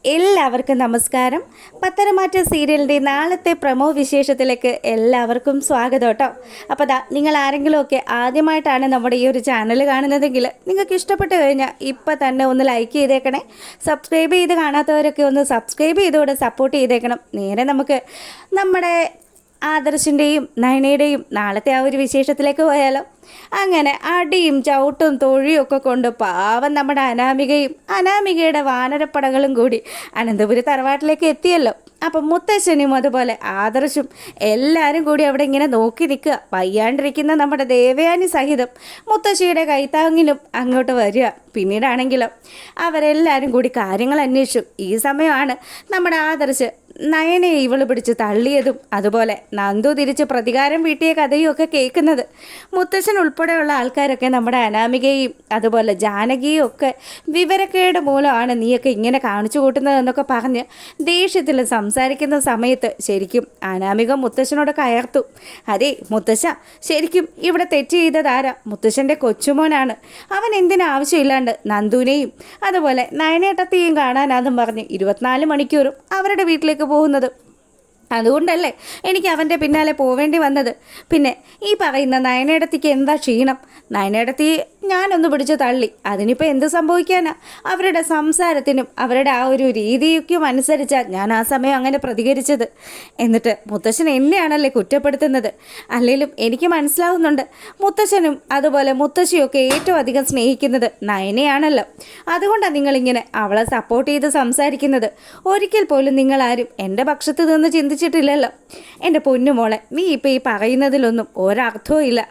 എല്ലാവർക്കും നമസ്കാരം. പത്തരമാറ്റ സീരിയലിൻ്റെ നാളത്തെ പ്രമോ വിശേഷത്തിലേക്ക് എല്ലാവർക്കും സ്വാഗതം കേട്ടോ. അപ്പോൾ നിങ്ങൾ ആരെങ്കിലുമൊക്കെ ആദ്യമായിട്ടാണ് നമ്മുടെ ഈ ഒരു ചാനൽ കാണുന്നതെങ്കിൽ നിങ്ങൾക്ക് ഇഷ്ടപ്പെട്ട് കഴിഞ്ഞാൽ ഇപ്പം തന്നെ ഒന്ന് ലൈക്ക് ചെയ്തേക്കണേ. സബ്സ്ക്രൈബ് ചെയ്ത് കാണാത്തവരൊക്കെ ഒന്ന് സബ്സ്ക്രൈബ് ചെയ്തുകൂടെ സപ്പോർട്ട് ചെയ്തേക്കണം. നേരെ നമുക്ക് നമ്മുടെ ആദർശിൻ്റെയും നയനയുടെയും നാളത്തെ ആ ഒരു വിശേഷത്തിലേക്ക് പോയാലോ. അങ്ങനെ അടിയും ചവിട്ടും തൊഴിയും ഒക്കെ കൊണ്ട് പാവം നമ്മുടെ അനാമികയുടെ വാനരപ്പടകളും കൂടി അനന്തപുരി തറവാട്ടിലേക്ക് എത്തിയല്ലോ. അപ്പം മുത്തശ്ശനും അതുപോലെ ആദർശും എല്ലാവരും കൂടി അവിടെ ഇങ്ങനെ നോക്കി നിൽക്കുക. വയ്യാണ്ടിരിക്കുന്ന നമ്മുടെ ദേവയാനി സഹിതം മുത്തശ്ശിയുടെ കൈത്താങ്ങിനും അങ്ങോട്ട് വരിക. പിന്നീടാണെങ്കിലോ അവരെല്ലാവരും കൂടി കാര്യങ്ങൾ അന്വേഷിച്ചു. ഈ സമയമാണ് നമ്മുടെ ആദർശ് നയനെ ഇവള് പിടിച്ച് തള്ളിയതും അതുപോലെ നന്ദു തിരിച്ച് പ്രതികാരം വീട്ടിയ കഥയും ഒക്കെ കേൾക്കുന്നത്. മുത്തശ്ശൻ ഉൾപ്പെടെയുള്ള ആൾക്കാരൊക്കെ നമ്മുടെ അനാമികയും അതുപോലെ ജാനകിയും ഒക്കെ വിവരക്കേട് മൂലമാണ് നീയൊക്കെ ഇങ്ങനെ കാണിച്ചു കൂട്ടുന്നതെന്നൊക്കെ പറഞ്ഞ് ദേഷ്യത്തിൽ സംസാരിക്കുന്ന സമയത്ത് ശരിക്കും അനാമിക മുത്തശ്ശനോട് കയർത്തു. അതെ മുത്തശ്ശ, ശരിക്കും ഇവിടെ തെറ്റ് ചെയ്തതാരാ? മുത്തശ്ശൻ്റെ കൊച്ചുമോനാണ്. അവൻ എന്തിനാവശ്യമില്ലാണ്ട് നന്ദുവിനെയും അതുപോലെ നയനേട്ടത്തെയും കാണാനാന്നും പറഞ്ഞ് 24 മണിക്കൂറും അവരുടെ വീട്ടിലേക്ക് പോകുന്നത്. അതുകൊണ്ടല്ലേ എനിക്ക് അവൻ്റെ പിന്നാലെ പോവേണ്ടി വന്നത്. പിന്നെ ഈ പറയുന്ന നയനേടത്തിക്ക് എന്താ ക്ഷീണം? നയനേടത്തി ഞാനൊന്ന് പിടിച്ച് തള്ളി, അതിനിപ്പോൾ എന്ത് സംഭവിക്കാനാ? അവരുടെ സംസാരത്തിനും അവരുടെ ആ ഒരു രീതിക്കും അനുസരിച്ചാണ് ഞാൻ ആ സമയം അങ്ങനെ പ്രതികരിച്ചത്. എന്നിട്ട് മുത്തശ്ശൻ എന്നെയാണല്ലേ കുറ്റപ്പെടുത്തുന്നത്? അല്ലെങ്കിലും എനിക്ക് മനസ്സിലാവുന്നുണ്ട്, മുത്തശ്ശനും അതുപോലെ മുത്തശ്ശിയൊക്കെ ഏറ്റവും അധികം സ്നേഹിക്കുന്നത് നയനെയാണല്ലോ. അതുകൊണ്ടാണ് നിങ്ങളിങ്ങനെ അവളെ സപ്പോർട്ട് ചെയ്ത് സംസാരിക്കുന്നത്. ഒരിക്കൽ പോലും നിങ്ങളാരും എൻ്റെ പക്ഷത്ത് നിന്ന് ചിന്തിച്ചിട്ടില്ലല്ലോ. എൻ്റെ പൊന്നുമോളെ, നീ ഇപ്പോൾ ഈ പറയുന്നതിലൊന്നും ഒരർത്ഥവും ഇല്ല.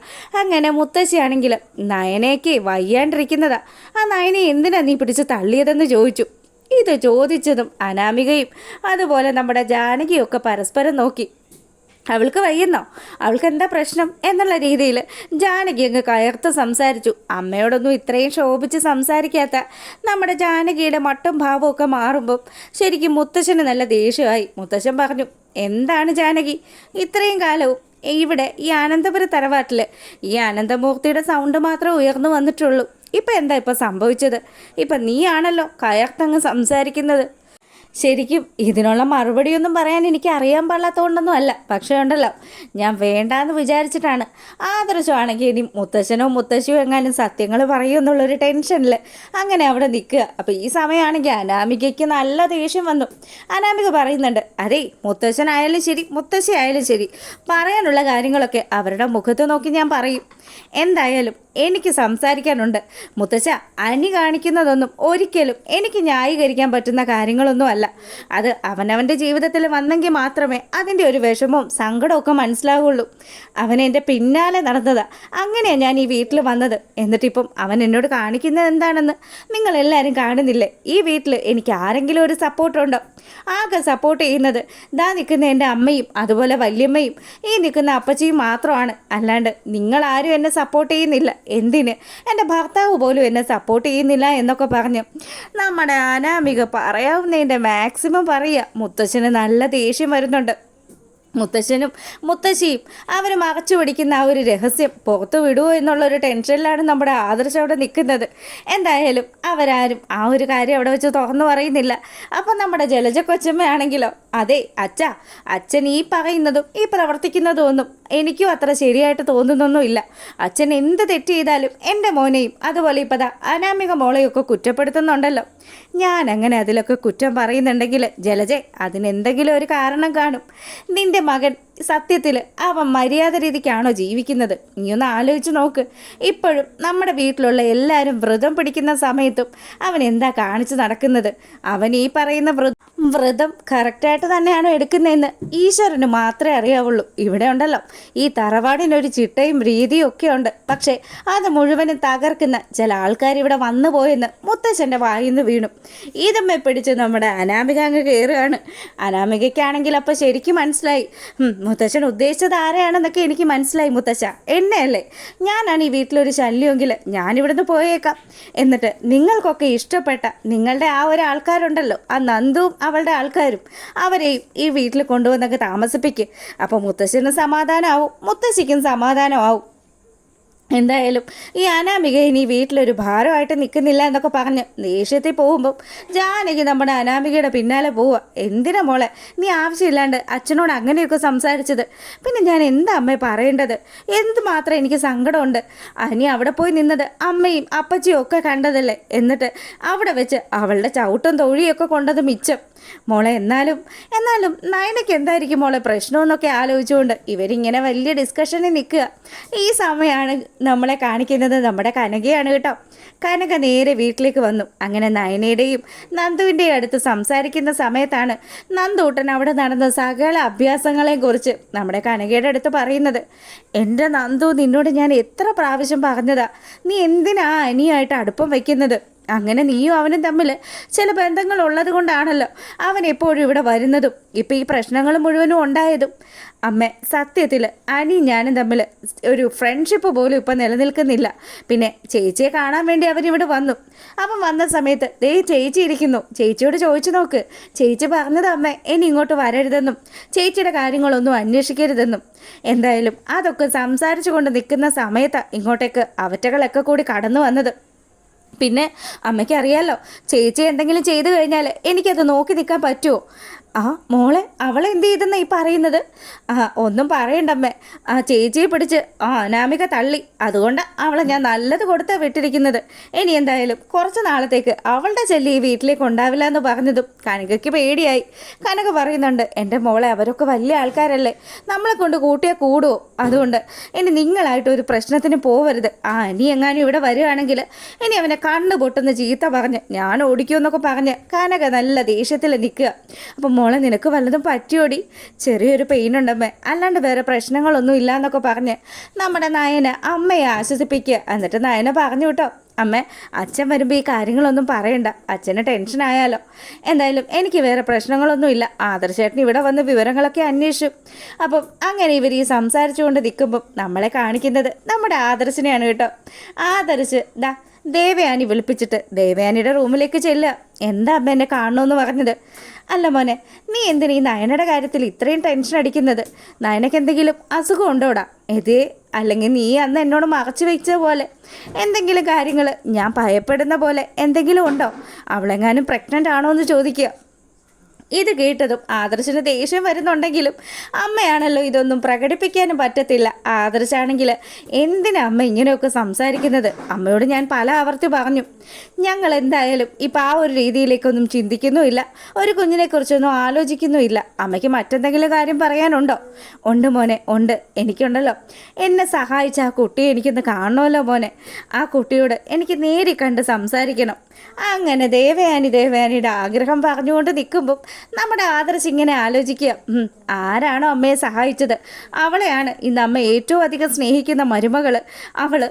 അങ്ങനെ മുത്തശ്ശിയാണെങ്കിൽ നയനയ്ക്ക് വയ്യാണ്ടിരിക്കുന്നതാ. ആ നയനെ എന്തിനാ നീ പിടിച്ച് തള്ളിയതെന്ന് ചോദിച്ചു. ഇത് ചോദിച്ചതും അനാമികയും അതുപോലെ നമ്മുടെ ജാനകിയൊക്കെ പരസ്പരം നോക്കി. അവൾക്ക് വയ്യെന്നോ? അവൾക്ക് എന്താ പ്രശ്നം എന്നുള്ള രീതിയിൽ ജാനകി അങ്ങ് കയർത്ത് സംസാരിച്ചു. അമ്മയോടൊന്നും ഇത്രയും ശോഭിച്ച് സംസാരിക്കാത്ത നമ്മുടെ ജാനകിയുടെ മട്ടും ഭാവവും ഒക്കെ മാറുമ്പം ശരിക്കും മുത്തശ്ശന് നല്ല ദേഷ്യമായി. മുത്തശ്ശൻ പറഞ്ഞു, എന്താണ് ജാനകി, ഇത്രയും കാലവും ഇവിടെ ഈ അനന്തപുര തറവാട്ടിൽ ഈ അനന്തമൂർത്തിയുടെ സൗണ്ട് മാത്രമേ ഉയർന്നു വന്നിട്ടുള്ളൂ. ഇപ്പം എന്താ ഇപ്പം സംഭവിച്ചത്? ഇപ്പം നീയാണല്ലോ കയർത്തങ്ങ് സംസാരിക്കുന്നത്. ശരിക്കും ഇതിനുള്ള മറുപടിയൊന്നും പറയാൻ എനിക്ക് അറിയാൻ പാടില്ലാത്തതുകൊണ്ടൊന്നും അല്ല. പക്ഷേ ഉണ്ടല്ലോ, ഞാൻ വേണ്ടാന്ന് വിചാരിച്ചിട്ടാണ്. ആദർശമാണെങ്കിൽ ഇനി മുത്തശ്ശനോ മുത്തശ്ശിയോ എങ്ങാനും സത്യങ്ങൾ പറയുമെന്നുള്ളൊരു ടെൻഷനിൽ അങ്ങനെ അവിടെ നിൽക്കുക. അപ്പോൾ ഈ സമയമാണെങ്കിൽ അനാമികയ്ക്ക് നല്ല ദേഷ്യം വന്നു. അനാമിക പറയുന്നുണ്ട്, അതേ മുത്തശ്ശനായാലും ശരി മുത്തശ്ശി ആയാലും ശരി, പറയാനുള്ള കാര്യങ്ങളൊക്കെ അവരുടെ മുഖത്ത് നോക്കി ഞാൻ പറയും. എന്തായാലും എനിക്ക് സംസാരിക്കാനുണ്ട്. മുത്തശ്ശ, അനി കാണിക്കുന്നതൊന്നും ഒരിക്കലും എനിക്ക് ന്യായീകരിക്കാൻ പറ്റുന്ന കാര്യങ്ങളൊന്നും അല്ല. അത് അവനവൻ്റെ ജീവിതത്തിൽ വന്നെങ്കിൽ മാത്രമേ അതിൻ്റെ ഒരു വിഷമവും സങ്കടമൊക്കെ മനസ്സിലാവുള്ളൂ. അവൻ എൻ്റെ പിന്നാലെ നടന്നതാ. അങ്ങനെയാണ് ഞാൻ ഈ വീട്ടിൽ വന്നത്. എന്നിട്ടിപ്പം അവൻ എന്നോട് കാണിക്കുന്നത് എന്താണെന്ന് നിങ്ങളെല്ലാവരും കാണുന്നില്ലേ? ഈ വീട്ടിൽ എനിക്ക് ആരെങ്കിലും ഒരു സപ്പോർട്ടുണ്ടോ? ആകെ സപ്പോർട്ട് ചെയ്യുന്നത് ദാ നിൽക്കുന്ന എൻ്റെ അമ്മയും അതുപോലെ വല്യമ്മയും ഈ നിൽക്കുന്ന അപ്പച്ചിയും മാത്രമാണ്. അല്ലാണ്ട് നിങ്ങളാരും എന്നെ സപ്പോർട്ട് ചെയ്യുന്നില്ല. എന്തിന്? എൻ്റെ ഭർത്താവ് പോലും എന്നെ സപ്പോർട്ട് ചെയ്യുന്നില്ല എന്നൊക്കെ പറഞ്ഞ് നമ്മുടെ അനാമിക പറയാവുന്നതിൻ്റെ മാക്സിമം പറയുക. മുത്തശ്ശന് നല്ല ദേഷ്യം വരുന്നുണ്ട്. മുത്തശ്ശനും മുത്തശ്ശിയും അവർ മറച്ചു പിടിക്കുന്ന ആ ഒരു രഹസ്യം പുറത്തു വിടുമോ എന്നുള്ളൊരു ടെൻഷനിലാണ് നമ്മുടെ ആദർശം അവിടെ നിൽക്കുന്നത്. എന്തായാലും അവരാരും ആ ഒരു കാര്യം അവിടെ വെച്ച് തുറന്നു പറയുന്നില്ല. അപ്പം നമ്മുടെ ജലജ കൊച്ചമ്മയാണെങ്കിലോ, അതെ അച്ഛൻ ഈ പറയുന്നതും ഈ പ്രവർത്തിക്കുന്നതും ഒന്നും എനിക്കും അത്ര ശരിയായിട്ട് തോന്നുന്നൊന്നുമില്ല. അച്ഛൻ എന്ത് തെറ്റ് ചെയ്താലും എൻ്റെ മോനെയും അതുപോലെ ഇപ്പം അനാമിക മോളെയും ഒക്കെ കുറ്റപ്പെടുത്തുന്നുണ്ടല്ലോ. ഞാൻ അങ്ങനെ അതിലൊക്കെ കുറ്റം പറയുന്നുണ്ടെങ്കിൽ ജലജെ, അതിനെന്തെങ്കിലും ഒരു കാരണം കാണും. നിൻ്റെ മകൻ സത്യത്തിൽ അവൻ മര്യാദ രീതിക്കാണോ ജീവിക്കുന്നത്? നീ ഒന്ന് ആലോചിച്ച് നോക്ക്. ഇപ്പോഴും നമ്മുടെ വീട്ടിലുള്ള എല്ലാവരും വ്രതം പിടിക്കുന്ന സമയത്തും അവൻ എന്താ കാണിച്ച് നടക്കുന്നത്? അവൻ ഈ പറയുന്ന വ്രതം കറക്റ്റായിട്ട് തന്നെയാണോ എടുക്കുന്നതെന്ന് ഈശ്വരന് മാത്രമേ അറിയാവുള്ളൂ. ഇവിടെ ഉണ്ടല്ലോ ഈ തറവാടിനൊരു ചിട്ടയും രീതിയും ഒക്കെ ഉണ്ട്. പക്ഷേ അത് മുഴുവനും തകർക്കുന്ന ചില ആൾക്കാർ ഇവിടെ വന്നു പോയെന്ന് മുത്തശ്ശൻ്റെ വായിന്ന് വീണു. ഇതമ്മെ പിടിച്ച് നമ്മുടെ അനാമിക അങ്ങ് കയറുകയാണ്. അനാമികയ്ക്കാണെങ്കിൽ അപ്പോൾ ശരിക്കും മനസ്സിലായി, മുത്തശ്ശൻ ഉദ്ദേശിച്ചത് ആരെയാണെന്നൊക്കെ എനിക്ക് മനസ്സിലായി. മുത്തശ്ശ, എന്നെയല്ലേ? ഞാനാണ് ഈ വീട്ടിലൊരു ശല്യമെങ്കിൽ ഞാനിവിടുന്ന് പോയേക്കാം. എന്നിട്ട് നിങ്ങൾക്കൊക്കെ ഇഷ്ടപ്പെട്ട നിങ്ങളുടെ ആ ഒരു ആൾക്കാരുണ്ടല്ലോ, ആ നന്ദുവും അവളുടെ ആൾക്കാരും, അവരെയും ഈ വീട്ടിൽ കൊണ്ടുവന്നൊക്കെ താമസിപ്പിക്കുക. അപ്പോൾ മുത്തശ്ശനും സമാധാനമാവും, മുത്തശ്ശിക്കും സമാധാനമാവും. എന്തായാലും ഈ അനാമിക ഇനി വീട്ടിലൊരു ഭാരമായിട്ട് നിൽക്കുന്നില്ല എന്നൊക്കെ പറഞ്ഞ് ദേഷ്യത്തിൽ പോകുമ്പം ജാനകി നമ്മുടെ അനാമികയുടെ പിന്നാലെ പോവുക. എന്തിനാ മോളെ നീ ആവശ്യമില്ലാണ്ട് അച്ഛനോട് അങ്ങനെയൊക്കെ സംസാരിച്ചത്? പിന്നെ ഞാൻ എന്താ അമ്മയെ പറയേണ്ടത്? എന്തുമാത്രം എനിക്ക് സങ്കടമുണ്ട്. അനി അവിടെ പോയി നിന്നത് അമ്മയും അപ്പച്ചിയും ഒക്കെ കണ്ടതല്ലേ. എന്നിട്ട് അവിടെ വെച്ച് അവളുടെ ചവിട്ടും തൊഴിയൊക്കെ കൊണ്ടത് മിച്ചം. മോളെ എന്നാലും നയനയ്ക്ക് എന്തായിരിക്കും മോളെ പ്രശ്നമെന്നൊക്കെ ആലോചിച്ചുകൊണ്ട് ഇവരിങ്ങനെ വലിയ ഡിസ്കഷനിൽ നിൽക്കുക. ഈ സമയമാണ് നമ്മളെ കാണിക്കുന്നത് നമ്മുടെ കനകയാണ് കേട്ടോ. കനക നേരെ വീട്ടിലേക്ക് വന്നു. അങ്ങനെ നയനയുടെയും നന്ദുവിൻ്റെയും അടുത്ത് സംസാരിക്കുന്ന സമയത്താണ് നന്ദൂട്ടൻ അവിടെ നടന്ന സകല അഭ്യാസങ്ങളെയും കുറിച്ച് നമ്മുടെ കനകയുടെ അടുത്ത് പറയുന്നത്. എൻ്റെ നന്ദു, നിന്നോട് ഞാൻ എത്ര പ്രാവശ്യം പറഞ്ഞതാ, നീ എന്തിനാ അനിയായിട്ട് അടുപ്പം വയ്ക്കുന്നത്? അങ്ങനെ നീയും അവനും തമ്മിൽ ചില ബന്ധങ്ങൾ ഉള്ളത് കൊണ്ടാണല്ലോ അവൻ എപ്പോഴും ഇവിടെ വരുന്നതും ഇപ്പം ഈ പ്രശ്നങ്ങൾ മുഴുവനും ഉണ്ടായതും. അമ്മ, സത്യത്തിൽ അനി ഞാനും തമ്മിൽ ഒരു ഫ്രണ്ട്ഷിപ്പ് പോലും ഇപ്പം നിലനിൽക്കുന്നില്ല. പിന്നെ ചേച്ചിയെ കാണാൻ വേണ്ടി അവരിവിടെ വന്നു. അവൻ വന്ന സമയത്ത് ദേ ചേച്ചി ഇരിക്കുന്നു, ചേച്ചിയോട് ചോദിച്ചു നോക്ക്. ചേച്ചി പറഞ്ഞത് അമ്മ ഇനി ഇങ്ങോട്ട് വരരുതെന്നും ചേച്ചിയുടെ കാര്യങ്ങളൊന്നും അന്വേഷിക്കരുതെന്നും. എന്തായാലും അതൊക്കെ സംസാരിച്ചു കൊണ്ട് നിൽക്കുന്ന സമയത്താണ് ഇങ്ങോട്ടേക്ക് അവറ്റകളൊക്കെ കൂടി കടന്നു വന്നത്. പിന്നെ അമ്മയ്ക്കറിയാലോ, ചേച്ചി എന്തെങ്കിലും ചെയ്തു കഴിഞ്ഞാൽ എനിക്കത് നോക്കി നിൽക്കാൻ പറ്റുമോ? ആ മോളെ, അവളെ എന്ത് ചെയ്തെന്നാ ഈ പറയുന്നത്? ഒന്നും പറയണ്ടമ്മേ. ചേച്ചിയെ പിടിച്ച് അനാമിക തള്ളി, അതുകൊണ്ട് അവളെ ഞാൻ നല്ലത് കൊടുത്താൽ വിട്ടിരിക്കുന്നത്. ഇനി എന്തായാലും കുറച്ച് നാളത്തേക്ക് അവളുടെ ചെല്ലി ഈ വീട്ടിലേക്ക് ഉണ്ടാവില്ല എന്ന് പറഞ്ഞതും കനകയ്ക്ക് പേടിയായി. കനക പറയുന്നുണ്ട്, എൻ്റെ മോളെ, അവരൊക്കെ വലിയ ആൾക്കാരല്ലേ, നമ്മളെ കൊണ്ട് കൂട്ടിയാൽ കൂടുമോ? അതുകൊണ്ട് ഇനി നിങ്ങളായിട്ട് ഒരു പ്രശ്നത്തിന് പോവരുത്. ഇനി എങ്ങാനും ഇവിടെ വരികയാണെങ്കിൽ ഇനി അവനെ കണ്ണു പൊട്ടുന്ന ചീത്ത പറഞ്ഞ് ഞാൻ ഓടിക്കുമെന്നൊക്കെ പറഞ്ഞ് കനക നല്ല ദേഷ്യത്തിൽ നിൽക്കുക. അപ്പം മോളെ, നിനക്ക് വല്ലതും പറ്റിയോടി? ചെറിയൊരു പെയിൻ ഉണ്ടമ്മേ, അല്ലാണ്ട് വേറെ പ്രശ്നങ്ങളൊന്നും ഇല്ല എന്നൊക്കെ പറഞ്ഞ് നമ്മുടെ നയന അമ്മയെ ആശ്വസിപ്പിക്കുക. എന്നിട്ട് നയന പറഞ്ഞു കേട്ടോ, അമ്മേ, അച്ഛൻ വരുമ്പോൾ ഈ കാര്യങ്ങളൊന്നും പറയണ്ട, അച്ഛന് ടെൻഷനായാലോ. എന്തായാലും എനിക്ക് വേറെ പ്രശ്നങ്ങളൊന്നുമില്ല. ആദർശേട്ടൻ ഇവിടെ വന്ന് വിവരങ്ങളൊക്കെ അന്വേഷിച്ചു. അപ്പം അങ്ങനെ ഇവർ ഈ സംസാരിച്ചുകൊണ്ട് നിൽക്കുമ്പം നമ്മളെ കാണിക്കുന്നത് നമ്മുടെ ആദർശിനെയാണ് കേട്ടോ. ആദർശ് ദേവയാനി വിളിപ്പിച്ചിട്ട് ദേവയാനിയുടെ റൂമിലേക്ക് ചെല്ലുക. എന്താ അമ്മ എന്നെ കാണണമെന്ന് പറഞ്ഞത്? അല്ല മോനെ, നീ എന്തിനാ ഈ നയനയുടെ കാര്യത്തിൽ ഇത്രയും ടെൻഷൻ അടിക്കുന്നത്? നയനയ്ക്ക് എന്തെങ്കിലും അസുഖം ഉണ്ടോടാ? ഇതേ അല്ലെങ്കിൽ നീ അന്ന് എന്നോട് മറച്ചു വെച്ച പോലെ എന്തെങ്കിലും കാര്യങ്ങൾ ഞാൻ ഭയപ്പെടുന്ന പോലെ എന്തെങ്കിലും ഉണ്ടോ? അവളെങ്ങാനും പ്രഗ്നൻ്റ് ആണോ എന്ന് ചോദിക്കുക. ഇത് കേട്ടതും ആദർശിന് ദേഷ്യം വരുന്നുണ്ടെങ്കിലും അമ്മയാണല്ലോ, ഇതൊന്നും പ്രകടിപ്പിക്കാനും പറ്റത്തില്ല. ആദർശാണെങ്കിൽ എന്തിനാ അമ്മ ഇങ്ങനെയൊക്കെ സംസാരിക്കുന്നത്? അമ്മയോട് ഞാൻ പല ആവർത്തി പറഞ്ഞു, ഞങ്ങൾ എന്തായാലും ഇപ്പം ആ ഒരു രീതിയിലേക്കൊന്നും ചിന്തിക്കുന്നുമില്ല, ഒരു കുഞ്ഞിനെക്കുറിച്ചൊന്നും ആലോചിക്കുന്നുമില്ല. അമ്മയ്ക്ക് മറ്റെന്തെങ്കിലും കാര്യം പറയാനുണ്ടോ? ഉണ്ട് മോനെ, ഉണ്ട്. എനിക്കുണ്ടല്ലോ, എന്നെ സഹായിച്ച ആ കുട്ടിയെ എനിക്കൊന്ന് കാണണമല്ലോ മോനെ. ആ കുട്ടിയോട് എനിക്ക് നേരി കണ്ട് സംസാരിക്കണം. അങ്ങനെ ദേവയാനിയുടെ ആഗ്രഹം പറഞ്ഞുകൊണ്ട് നിൽക്കുമ്പം നമ്മുടെ ആദർശ് ഇങ്ങനെ ആലോചിക്കുക, ആരാണോ അമ്മയെ സഹായിച്ചത് അവളെയാണ് ഇന്ന് അമ്മ ഏറ്റവും അധികം സ്നേഹിക്കുന്ന മരുമകൾ അവൾ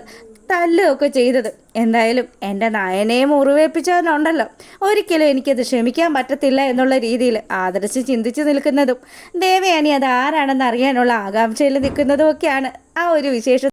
തല്ലുകയൊക്കെ ചെയ്തത്. എന്തായാലും എൻ്റെ നയനയെ മുറിവേൽപ്പിച്ചവനുണ്ടല്ലോ, ഒരിക്കലും എനിക്കത് ക്ഷമിക്കാൻ പറ്റത്തില്ല എന്നുള്ള രീതിയിൽ ആദർശ് ചിന്തിച്ച് നിൽക്കുന്നതും ദേവയാനി അത് ആരാണെന്ന് അറിയാനുള്ള ആകാംക്ഷയിൽ നിൽക്കുന്നതും ഒക്കെയാണ് ആ ഒരു വിശേഷം.